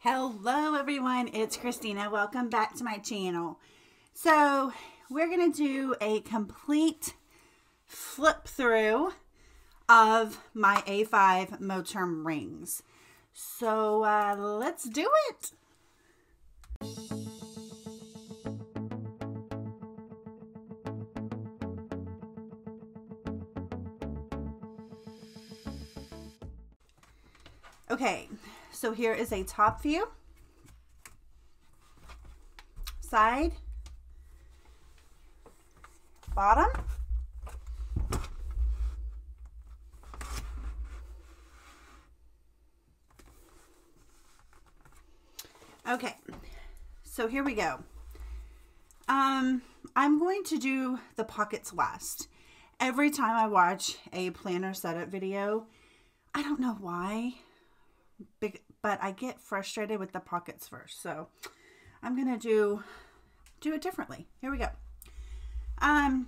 Hello everyone, it's Christina. Welcome back to my channel. So we're going to do a complete flip through of my A5 Moterm rings. So let's do it. Okay, so here is a top view, side, bottom, okay, so here we go. I'm going to do the pockets last. Every time I watch a planner setup video, I don't know why, but I get frustrated with the pockets first. So I'm going to do it differently. Here we go. I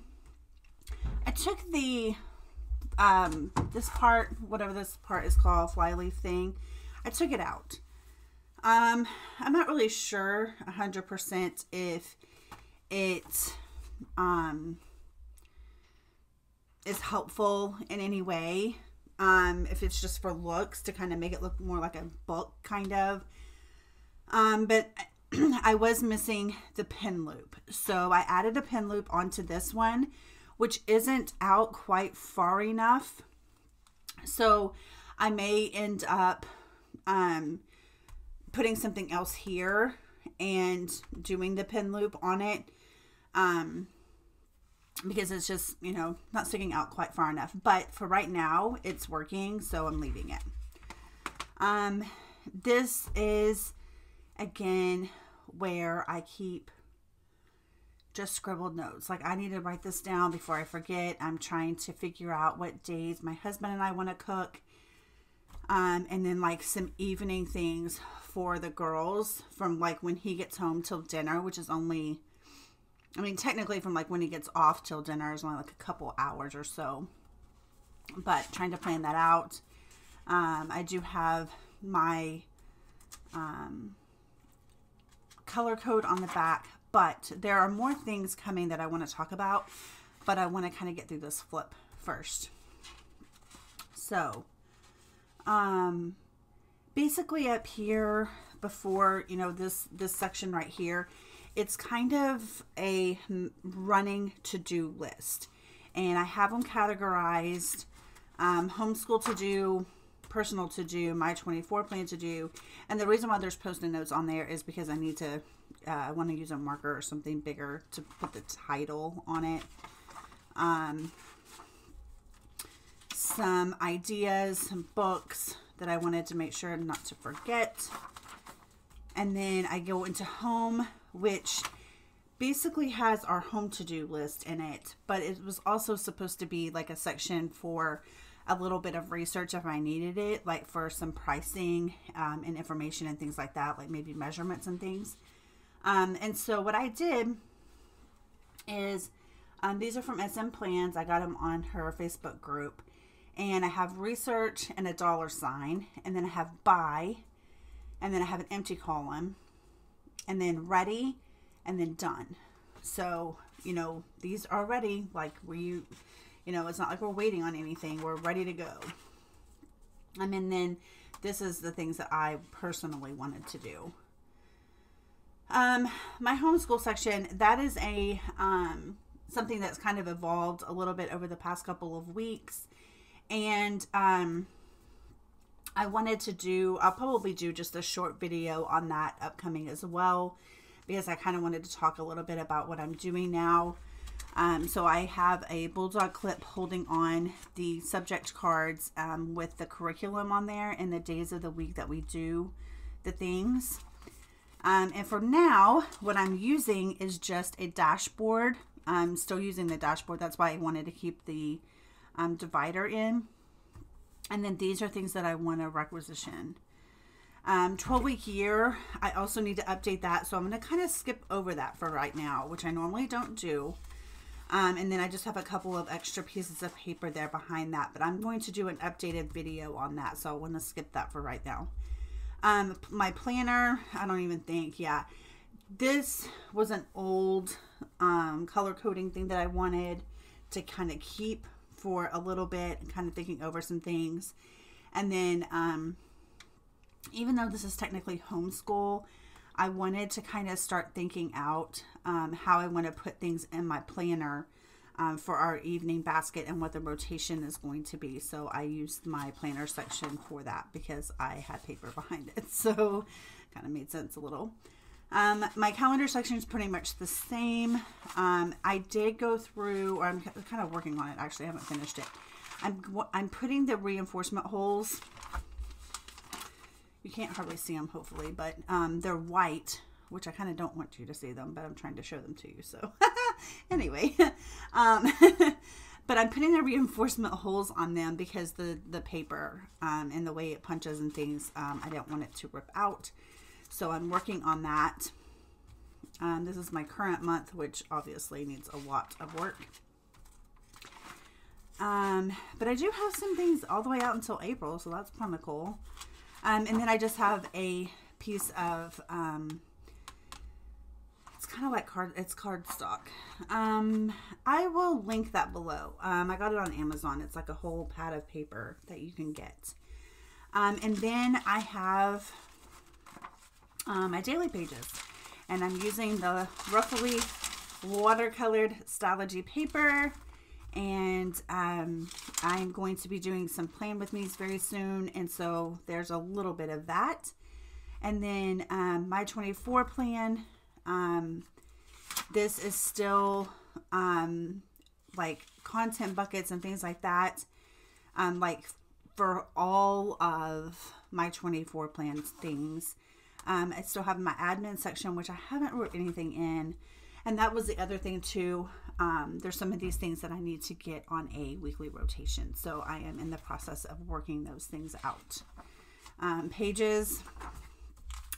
took the, this part, whatever this part is called, flyleaf thing, I took it out. I'm not really sure 100% if it, is helpful in any way. If it's just for looks to kind of make it look more like a book kind of. But I was missing the pin loop. So I added a pin loop onto this one, which isn't out quite far enough. So I may end up putting something else here and doing the pin loop on it. Because it's just, you know, not sticking out quite far enough. But for right now, it's working, so I'm leaving it. This is, again, where I keep just scribbled notes. Like, I need to write this down before I forget. I'm trying to figure out what days my husband and I want to cook. And then, like, some evening things for the girls from, like, when he gets home till dinner, which is only... I mean, technically from like when he gets off till dinner is only like a couple hours or so, but trying to plan that out. I do have my color code on the back, but there are more things coming that I want to talk about, but I want to kind of get through this flip first. So, basically up here before, you know, this section right here, it's kind of a running to-do list. And I have them categorized, homeschool to-do, personal to-do, my 24 plan to-do. And the reason why there's post-it notes on there is because I need to, I want to use a marker or something bigger to put the title on it. Some ideas, some books that I wanted to make sure not to forget. And then I go into home, which basically has our home to-do list in it, but it was also supposed to be like a section for a little bit of research if I needed it, like for some pricing and information and things like that, like maybe measurements and things. And so what I did is, these are from SM Plans. I got them on her Facebook group, and I have research and a $sign, and then I have buy, and then I have an empty column, and then ready, and then done. So, you know, these are ready. Like, you know, it's not like we're waiting on anything. We're ready to go. And then this is the things that I personally wanted to do. My homeschool section, that is a something that's kind of evolved a little bit over the past couple of weeks. And I wanted to do, I'll probably do just a short video on that upcoming as well, because I kind of wanted to talk a little bit about what I'm doing now. So I have a bulldog clip holding on the subject cards with the curriculum on there and the days of the week that we do the things. And for now, what I'm using is just a dashboard. I'm still using the dashboard. That's why I wanted to keep the divider in. And then these are things that I want to requisition. 12-week year, I also need to update that. So I'm going to kind of skip over that for right now, which I normally don't do. And then I just have a couple of extra pieces of paper there behind that. But I'm going to do an updated video on that. So I want to skip that for right now. My planner, I don't even think, yeah. This was an old color coding thing that I wanted to kind of keep for a little bit, kind of thinking over some things. And then even though this is technically homeschool, I wanted to kind of start thinking out how I want to put things in my planner for our evening basket and what the rotation is going to be. So I used my planner section for that because I had paper behind it. So kind of made sense a little. My calendar section is pretty much the same. I did go through, or I'm kind of working on it. Actually, I haven't finished it. I'm putting the reinforcement holes. You can't hardly see them, hopefully, but they're white, which I kind of don't want you to see them, but I'm trying to show them to you. So anyway, but I'm putting the reinforcement holes on them because the paper and the way it punches and things, I don't want it to rip out. So I'm working on that. This is my current month, which obviously needs a lot of work. But I do have some things all the way out until April, so that's kind of cool. And then I just have a piece of, it's kind of like cardstock. I will link that below. I got it on Amazon. It's like a whole pad of paper that you can get. And then I have my daily pages, and I'm using the Ruffly watercolored Stylogy paper, and I'm going to be doing some plan with me's very soon, and so there's a little bit of that. And then my 24 plan, this is still like content buckets and things like that, like for all of my 24 plan things. I still have my admin section, which I haven't wrote anything in. And that was the other thing too. There's some of these things that I need to get on a weekly rotation. So I am in the process of working those things out. Pages,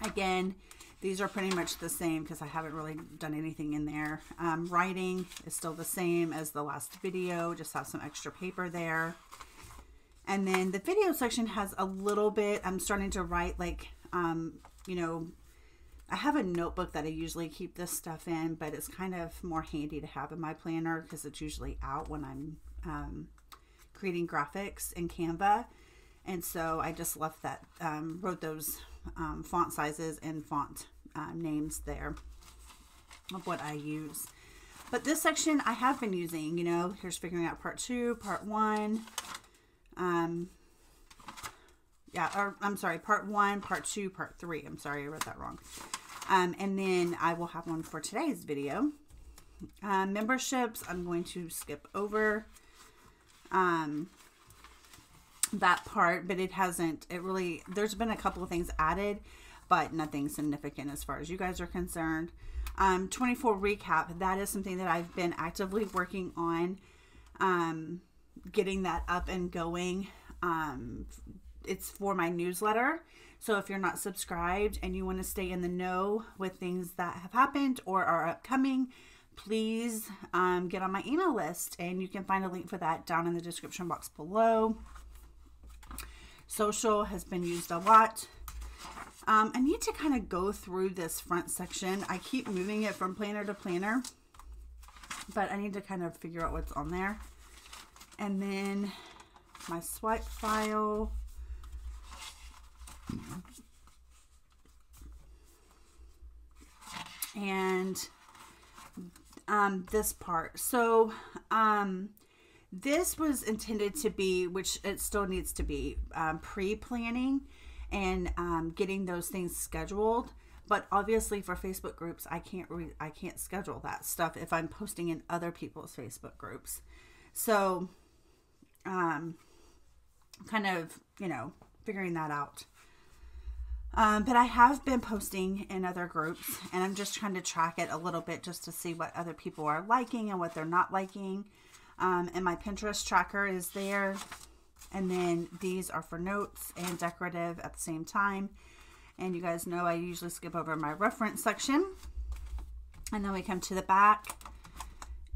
again, these are pretty much the same because I haven't really done anything in there. Writing is still the same as the last video, just have some extra paper there. And then the video section has a little bit, I'm starting to write like, you know, I have a notebook that I usually keep this stuff in, but it's kind of more handy to have in my planner because it's usually out when I'm creating graphics in Canva. And so I just left that, wrote those font sizes and font names there of what I use. But this section I have been using, you know, here's figuring out part 2, part 1. Yeah, or I'm sorry, part 1, part 2, part 3. I'm sorry, I wrote that wrong. And then I will have one for today's video. Memberships, I'm going to skip over that part, but it hasn't, there's been a couple of things added, but nothing significant as far as you guys are concerned. 24 recap, that is something that I've been actively working on, getting that up and going. It's for my newsletter. So if you're not subscribed and you want to stay in the know with things that have happened or are upcoming, please get on my email list, and you can find a link for that down in the description box below. Social has been used a lot. I need to kind of go through this front section. I keep moving it from planner to planner, but I need to kind of figure out what's on there. And then my swipe file. And this part. So this was intended to be, which it still needs to be, pre-planning and getting those things scheduled. But obviously for Facebook groups, I can't schedule that stuff if I'm posting in other people's Facebook groups. So kind of, you know, figuring that out. But I have been posting in other groups, and I'm just trying to track it a little bit just to see what other people are liking and what they're not liking. And my Pinterest tracker is there. And then these are for notes and decorative at the same time. And you guys know I usually skip over my reference section. And then we come to the back,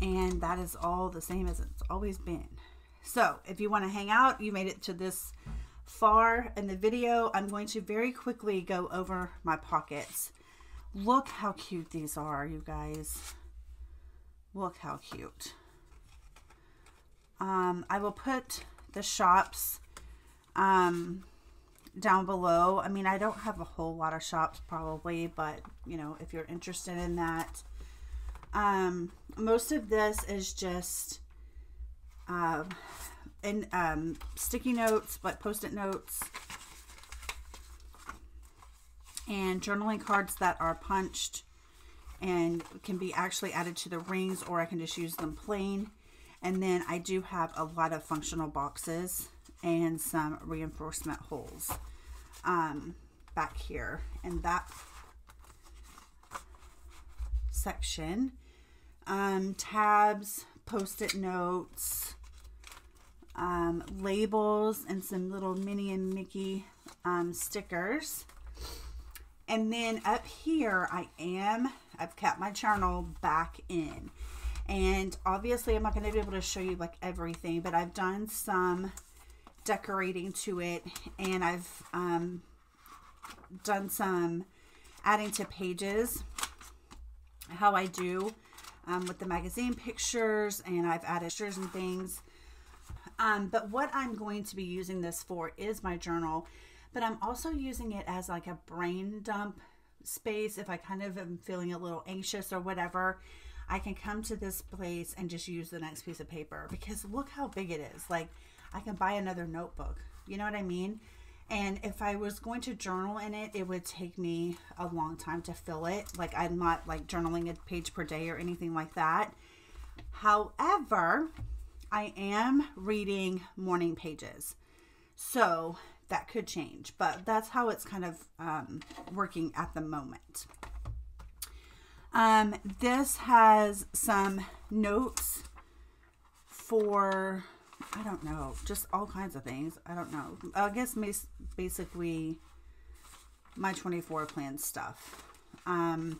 and that is all the same as it's always been. So if you want to hang out, you made it to this far in the video, I'm going to very quickly go over my pockets. Look how cute these are, you guys. Look how cute. I will put the shops down below. I mean, I don't have a whole lot of shops probably, but you know, if you're interested in that. Most of this is just sticky notes, like post-it notes, and journaling cards that are punched and can be actually added to the rings, or I can just use them plain. And then I do have a lot of functional boxes and some reinforcement holes back here in that section. Tabs, post-it notes, labels, and some little Minnie and Mickey stickers. And then up here I've kept my journal back in. And obviously I'm not going to be able to show you like everything, but I've done some decorating to it, and I've done some adding to pages, how I do with the magazine pictures, and I've added pictures and things. But what I'm going to be using this for is my journal, but I'm also using it as like a brain dump space. If I kind of am feeling a little anxious or whatever, I can come to this place and just use the next piece of paper, because look how big it is. Like, I can buy another notebook, you know what I mean? And if I was going to journal in it, it would take me a long time to fill it. Like, I'm not like journaling a page per day or anything like that. However, I am reading morning pages, so that could change, but that's how it's kind of working at the moment. This has some notes for, I don't know, just all kinds of things. I don't know. I guess basically my 24 plan stuff. And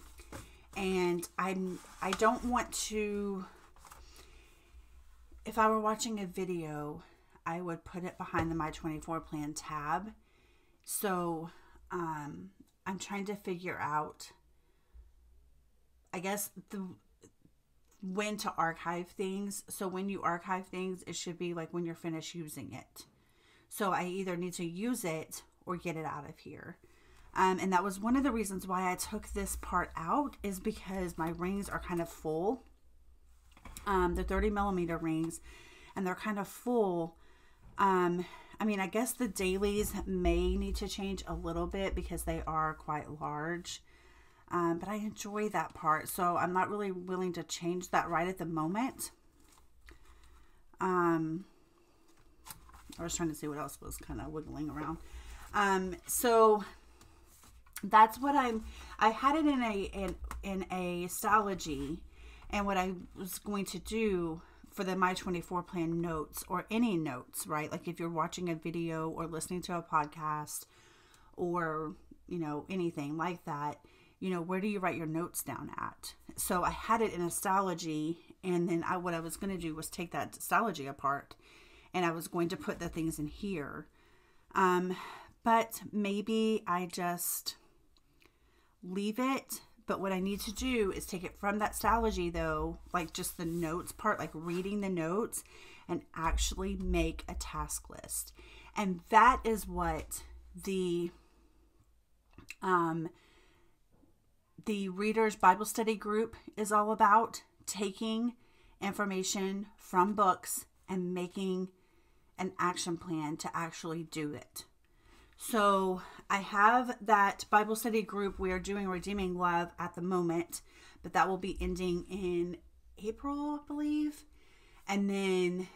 I don't want to, if I were watching a video, I would put it behind the My 24 plan tab. So, I'm trying to figure out, I guess, when to archive things. So when you archive things, it should be like when you're finished using it. So I either need to use it or get it out of here. And that was one of the reasons why I took this part out, is because my rings are kind of full. They're 30 millimeter rings, and they're kind of full. I mean, I guess the dailies may need to change a little bit because they are quite large. But I enjoy that part, so I'm not really willing to change that right at the moment. I was trying to see what else was kind of wiggling around. So that's what I had it in a Stylogy, and what I was going to do for the My 24 plan notes, or any notes, right? Like if you're watching a video or listening to a podcast, or, you know, anything like that, you know, where do you write your notes down at? So I had it in a Stylogy, and then what I was going to do was take that Stylogy apart, and I was going to put the things in here. But maybe I just leave it. But what I need to do is take it from that Stylogy, though, like just the notes part, like reading the notes, and actually make a task list. And that is what the Reader's Bible Study group is all about, taking information from books and making an action plan to actually do it. So I have that Bible study group. We are doing Redeeming Love at the moment, but that will be ending in April, I believe. And then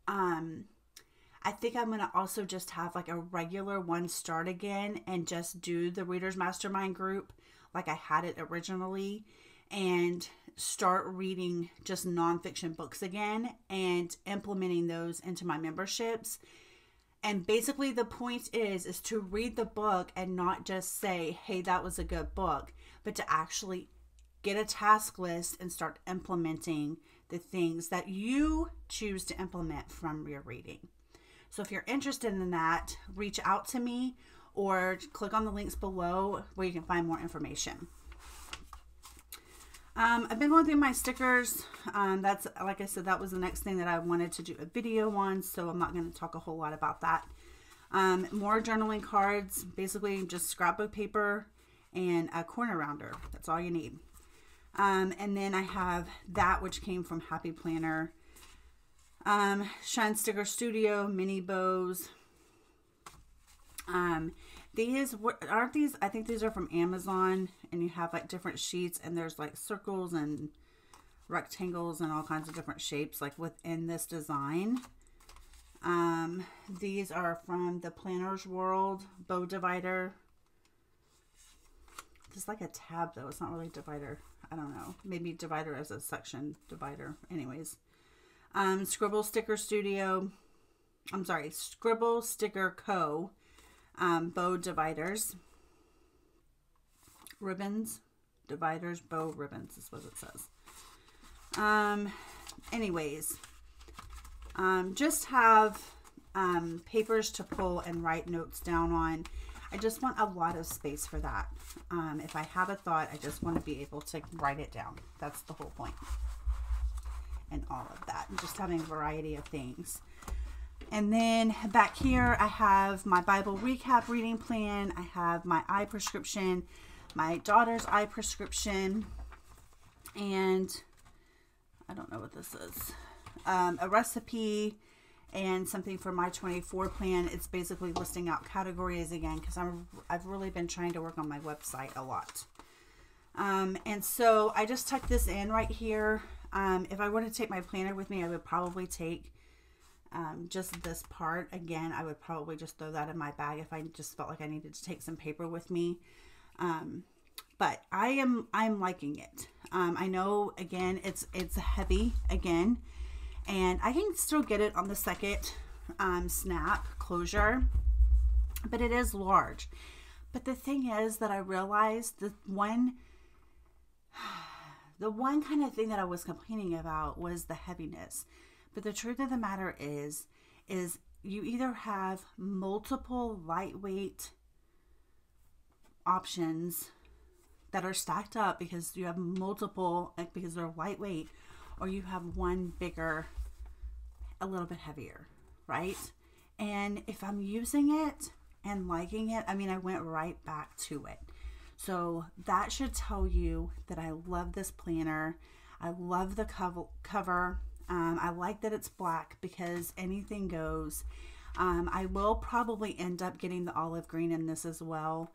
I think I'm going to also just have like a regular one start again and just do the Reader's Mastermind group like I had it originally, and start reading just nonfiction books again and implementing those into my memberships. And basically the point is to read the book and not just say, hey, that was a good book, but to actually get a task list and start implementing the things that you choose to implement from your reading. So if you're interested in that, reach out to me or click on the links below where you can find more information. I've been going through my stickers. That's, like I said, that was the next thing that I wanted to do a video on, so I'm not going to talk a whole lot about that. More journaling cards, basically just scrapbook paper and a corner rounder. That's all you need. And then I have that, which came from Happy Planner. Shine Sticker Studio, mini bows. These aren't these, I think these are from Amazon, and you have like different sheets, and there's like circles and rectangles and all kinds of different shapes like within this design. These are from the Planner's World bow divider. It's like a tab though, it's not really a divider. I don't know, maybe divider as a section divider. Anyways, Scribble Sticker Studio, I'm sorry, Scribble Sticker Co. Bow dividers, ribbons, dividers, bow ribbons is what it says. Anyways, just have papers to pull and write notes down on. I just want a lot of space for that. If I have a thought, I just want to be able to write it down. That's the whole point. And all of that, and just having a variety of things. And then back here, I have my Bible recap reading plan. I have my eye prescription, my daughter's eye prescription, and I don't know what this is. A recipe and something for my 24 plan. It's basically listing out categories again, because I've really been trying to work on my website a lot. And so I just tucked this in right here. If I were to take my planner with me, I would probably take just this part. Again, I would probably just throw that in my bag if I just felt like I needed to take some paper with me. But I'm liking it. I know, again, it's heavy again, and I can still get it on the second snap closure, but it is large. But the thing is that I realized the one kind of thing that I was complaining about was the heaviness. But the truth of the matter is you either have multiple lightweight options that are stacked up because you have multiple, because they're lightweight, or you have one bigger, a little bit heavier, right? And if I'm using it and liking it, I mean, I went right back to it. So that should tell you that I love this planner. I love the cover. I like that it's black because anything goes. I will probably end up getting the olive green in this as well.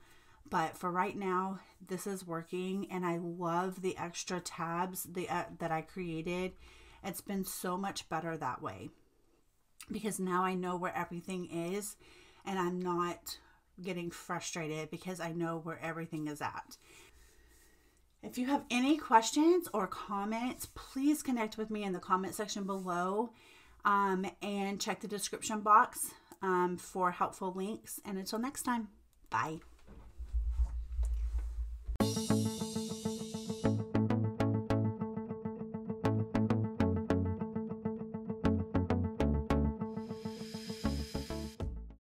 But for right now, this is working, and I love the extra tabs that I created. It's been so much better that way because now I know where everything is, and I'm not getting frustrated because I know where everything is at. If you have any questions or comments, please connect with me in the comment section below, and check the description box for helpful links. And until next time, bye.